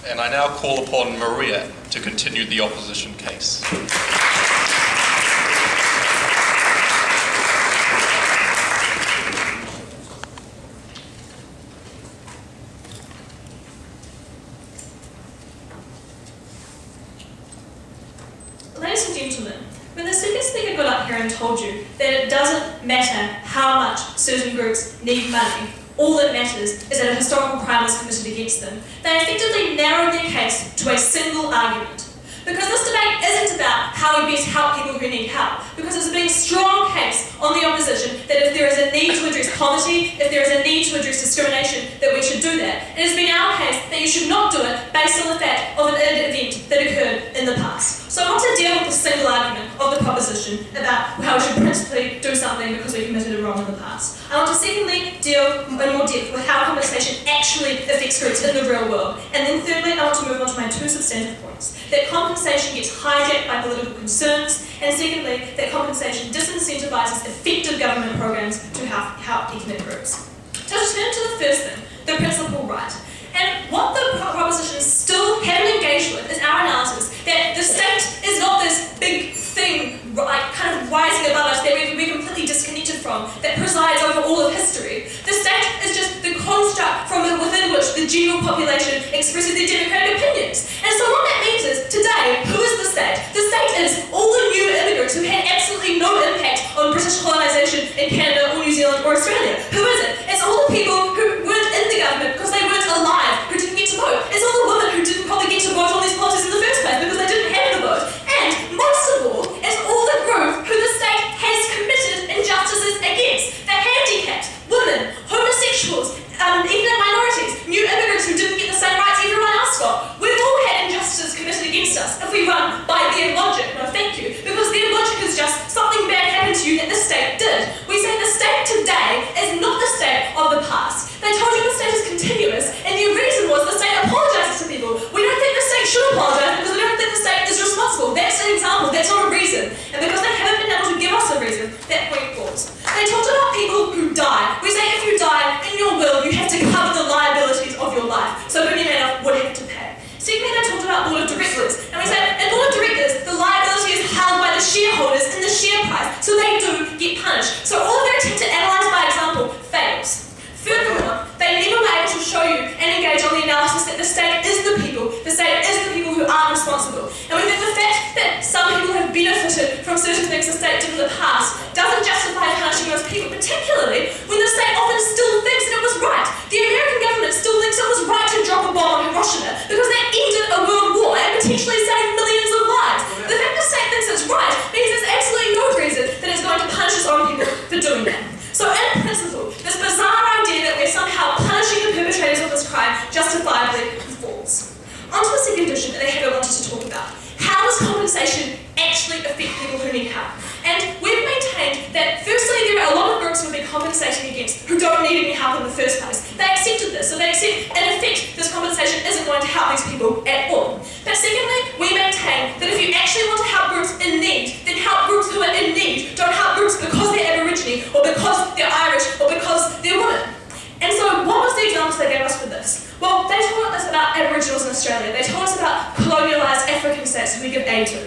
And I now call upon Maria to continue the opposition case. Ladies and gentlemen, when the second speaker got up here and told you that it doesn't matter how much certain groups need money, all that matters is that a historical crime was committed against them, they effectively narrowed their case to a single argument. Because this debate isn't about how we best help people who need help, because there's been a strong case on the opposition that if there is a need to address poverty, if there is a need to address discrimination, that we should do that. It has been our case that you should not do it based on the fact of an event that occurred in the past. So I want to deal with the single argument of the proposition about how we should principally do something because we committed a wrong in the past. I want to secondly deal in more depth with how compensation actually affects groups in the real world. And then thirdly, I want to move on to my two substantive points. That compensation gets hijacked by political concerns, and secondly, that compensation disincentivizes effective government programs to help economic groups. So to turn to the first thing, the principal right. And what the propositions still haven't engaged with is our analysis that the state is not this big thing, like kind of rising above us that we're completely disconnected from, that presides over all of history. The state is just the construct from within which the general population expresses their democratic opinions. And so what that means is, today, who is the state? The state is all the new immigrants who had absolutely no impact on British colonisation in Canada or New Zealand or Australia. Who is it? It's all the people who weren't in the government because they weren't alive, who didn't get to vote. It's all the women who didn't probably get to vote on these policies in the first place because they didn't have the vote. And most of all, it's all the group who the state has committed injustices against. The handicapped, women, homosexuals, ethnic minorities, new immigrants who didn't get the same rights everyone else got. We've all had injustices committed against us if we run by their logic. No, thank you. Because their logic is just something bad happened to you that the state did. We say the state today is not the state of the past. They told you the state is continuous, and the reason was the state apologizes to people. We don't think the state should apologize because we don't think the state is responsible. That's an example, that's not a reason. And because they haven't been able to give us a reason, that point falls. They talked about people who die. We say if you die in your will, you have to cover the liabilities of your life. So Bernie Madoff would have to pay. Secondly, they talked about board of directors. And we say, in board of directors, the liability is held by the shareholders in the share price. So they do get punished. So all of their attempt to analyse by example fails. Furthermore, they never were able to show you and engage on the analysis that the state is the people who aren't responsible. And we think the fact that some people have benefited from certain things the state did in the past doesn't justify punishing those people, particularly when the state often still thinks that it was right. The American government still thinks it was right to drop a bomb on Hiroshima because that ended a world war and potentially saved millions of lives. The fact the state thinks it's right means there's absolutely no reason that it's going to punish its own people for doing that. So in principle, this bizarre idea that we're somehow punishing the perpetrators of this crime justifiably falls. On to the second issue that they haven't wanted to talk about. How does compensation actually affect people who need help? And we've maintained that firstly there are a lot of groups who have been compensating against who don't need any help in the first place. They accepted this, so they accept in effect this compensation isn't going to help these people at all. But secondly, we maintain that if you actually want to help groups in need, then help groups who are in need. Don't help groups because they're Aborigine, or because they're Irish, or because they're women. And so what was the examples they gave us for this? Well, they told us about Aboriginals in Australia. They told us about colonialised African states who we give aid to.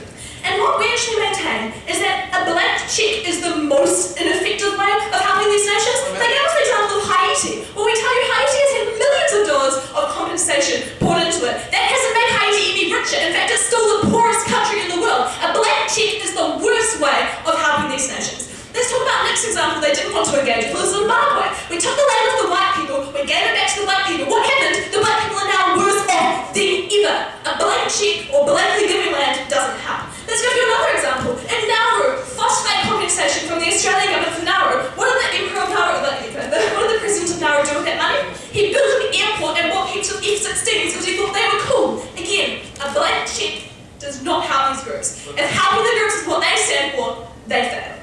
And what we actually maintain is that a blank cheque is the most ineffective way of helping these nations. They gave us the example of Haiti. Well, we tell you Haiti has had millions of dollars of compensation poured into it. That hasn't made Haiti any richer. In fact, it's still the poorest country in the world. A blank cheque is the worst way of helping these nations. Let's talk about the next example they didn't want to engage with, was Zimbabwe. We took the land of the white people, we gave it back to the black people. What happened? The black people are now worse off than ever. A blank cheque or blankly giving land doesn't help. Let's go to another example. In Nauru, phosphate compensation from the Australian government for Nauru. What did the Emperor of Nauru, what did the President of Nauru do with that money? He built an airport and bought heaps of F-16s because he thought they were cool. Again, a blank cheque does not help these groups. If helping the groups is what they stand for, they fail.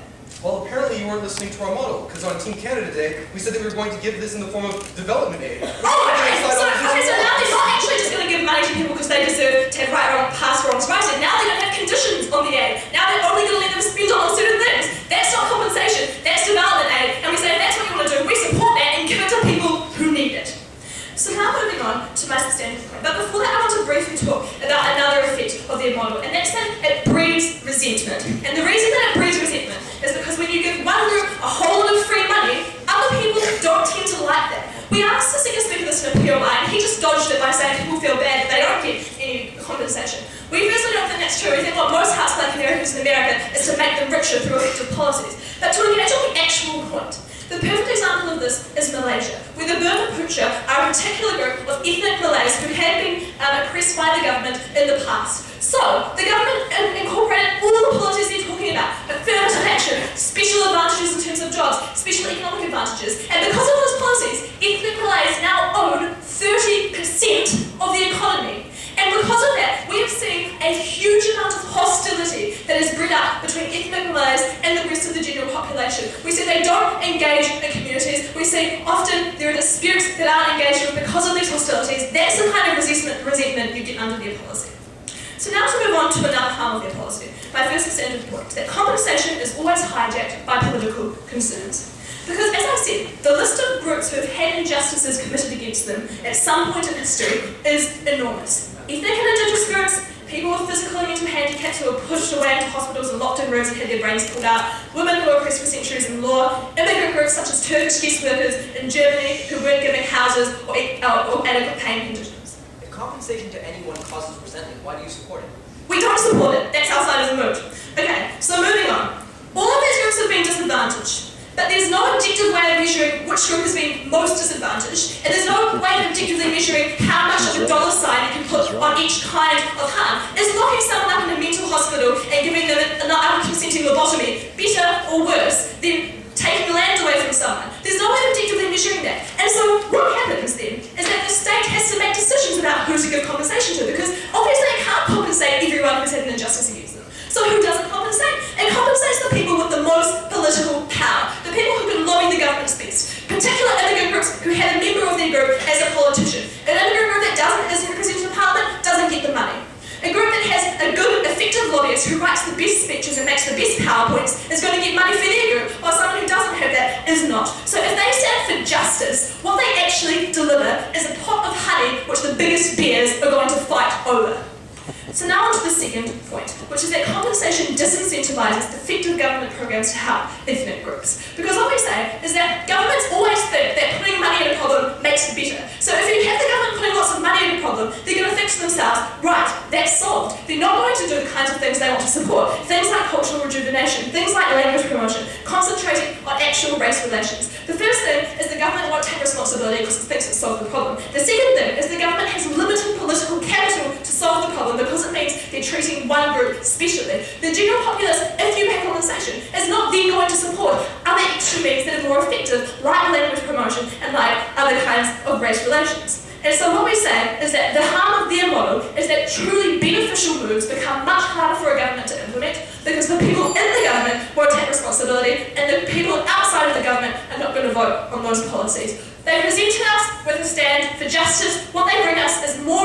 Well, apparently you weren't listening to our model, because on Team Canada Day, we said that we were going to give this in the form of development aid. Oh, okay, so now they're not actually just going to give money to people because they deserve to have past wrongs righted. Now they're going to have conditions on the aid. Now they're only going to let them spend it on certain things. That's not compensation, that's development aid. And we say if that's what you want to do, we support that and give it to people who need it. So now moving on to my substantive point. But before that, I want to of their model, and that's that it breeds resentment. And the reason that it breeds resentment is because when you give one group a whole lot of free money, other people don't tend to like that. We asked the senior speaker this in a POI, and he just dodged it by saying people feel bad that they don't get any compensation. We firstly don't think that's true. We think what most hearts like Americans in America is to make them richer through effective policies. But to engage on the actual point, the perfect example of this is Malaysia, where the Burma Putra are a particular group of ethnic Malays who had been oppressed by the government in the past. So, the government incorporated all the policies they're talking about: affirmative action, special advantages in terms of jobs, special economic advantages. And because of those policies, ethnic Malays now own 30% of the economy. And because of that, we have seen a huge amount of hostility that is bred up between ethnic Malays and the rest of the general population. We see they don't engage in communities. We see often there are disputes that aren't engaged with because of these hostilities. That's the kind of resentment you get under their policy. So now to move on to another harm of their policy. My first extended point, that compensation is always hijacked by political concerns. Because, as I said, the list of groups who have had injustices committed against them at some point in history is enormous. Ethnic and indigenous groups, people with physical and mental handicaps who were pushed away into hospitals and locked in rooms and had their brains pulled out, women who were oppressed for centuries in law, immigrant groups such as Turkish guest workers in Germany who weren't given houses or adequate paying conditions. If compensation to anyone causes resentment, why do you support it? We don't support it. That's outside of the mood. Okay, so moving on. All of these groups have been disadvantaged. But there's no objective way of measuring which group has been most disadvantaged, and there's no way of objectively measuring how much of a dollar sign you can put on each kind of harm. Is locking someone up in a mental hospital and giving them an unconsenting lobotomy better or worse than taking land away from someone? There's no way of objectively measuring that. And so what happens then is that the state has to make decisions about who to give compensation to, because obviously it can't compensate everyone who's had an injustice against them. So who doesn't compensate? It compensates the people with the most political power, the people who can lobby the government's best, particular immigrant groups who have a member of their group as a politician. An immigrant group that isn't represented in Parliament doesn't get the money. A group that has a good, effective lobbyist who writes the best speeches and makes the best PowerPoints is going to get money for their group, while someone who doesn't have that is not. So if they stand for justice, what they actually deliver is a pot of honey which the biggest bears are going to fight over. So now on to the second point, which is that compensation disincentivizes effective government programs to help ethnic groups. Because what we say is that governments always think that putting money in a problem makes it better. So if you have the government putting lots of money in a problem, they're going to think to themselves, right, that's solved. They're not going to do the kinds of things they want to support. Things like cultural rejuvenation, things like language promotion, concentrating on actual race relations. The first thing is the government won't take responsibility because it thinks it's solved the problem. The second thing is the government has limited political capital to solve the problem because it means they're treating one group specially. The general populace, if you pay compensation, is not then going to support other extra means that are more effective, like language promotion and like other kinds of race relations. And so what we say is that the harm of their model is that truly beneficial moves become much harder for a government to implement because the people in the government won't take responsibility and the people outside of the government are not going to vote on those policies. They presented us with a stand for justice. What they bring us is more